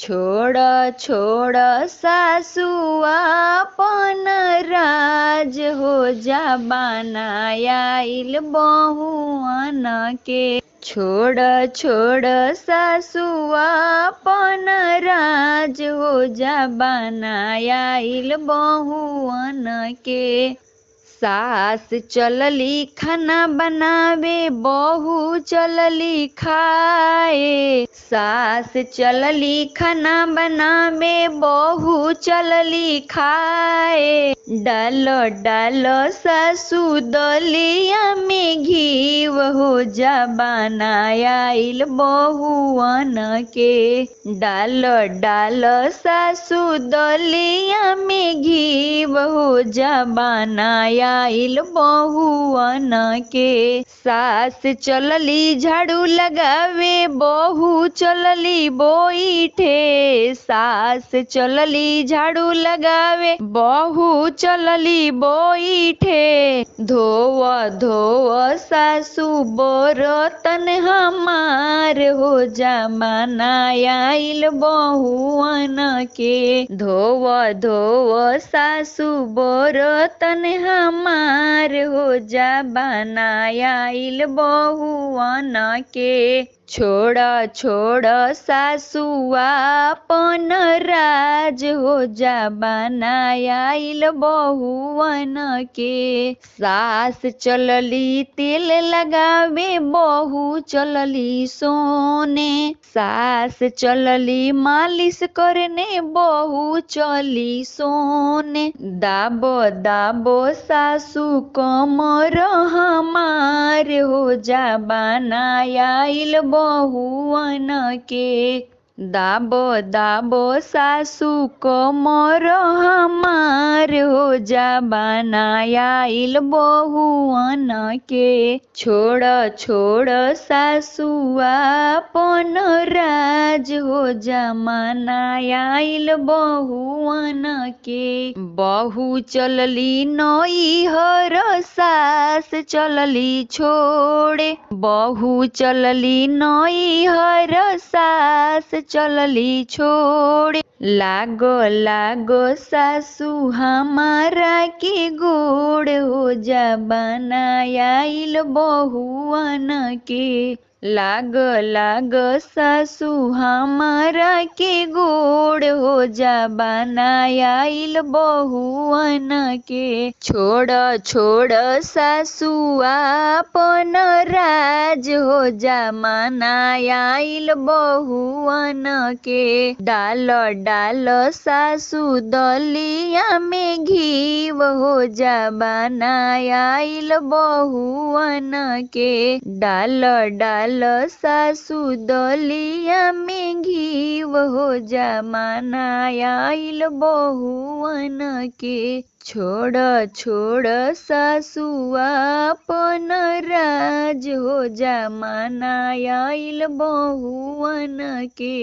छोड़ छोड़ सासुआ अपन राज हो जा बनायाइल बहुअन के। छोड़ छोड़ सासुआ अपन राज हो जा बनायाइल बहुअन के। सास चलली खाना बनावे बहू चलली खाए। सास चलली खाना बनावे बहू चलली खाए। डालो डालो सासू दलिया में घीव हो जा बनायाइल बहुअन के। डालो डालो सासू दलिया में घीव हो जा बनायाइल बहुअन के। सास चलली झाड़ू लगावे बहू चलली बोईठे। सास चलली झाड़ू लगावे बहू चलली बोईठे। धोव धोव सासू बरतन हमार हो जा बनायाइल बहुअन के। धोव धोव सासू बरतन हमार हो जा बनायाइल बहुअन के। छोड़ छोड़ सासुआ अपन राज हो जा बनायाइल बहुअन के। सास चलली तेल लगावे बहू चलली सोने। सास चलली मालिश करने बहू चली सोने। दाबो दाबो सासू कमर हमार हो जा बनायाइल बहुअन के। दाबो दाबो सासू कमर हमार हो जा बनायाइल बहुअन के। छोड़ छोड़ सासुआ अपन राज हो जा बनायाइल बहुअन के। बहू चलली नैहर सास चलली छोड़े। बहू चलली नैहर सास चलली छोड़े। लागो लागो सासू हमारा के गोड़ हो जा बनायाइल बहुअन के। लाग लाग सासू हमारा के गोड़ हो जा बनायाइल बहुअन के। छोड़ छोड़ सासुआ अपन राज हो जा बनायाइल बहुअन के। डाल डाल सासू दलिया में घीव हो जा बनायाइल बहुअन के। डाल डाल सासू दलिया में घीव हो जा बनायाइल बहुअन के। छोड़ छोड़ सासुआ अपन राज हो जा बनायाइल बहुअन के।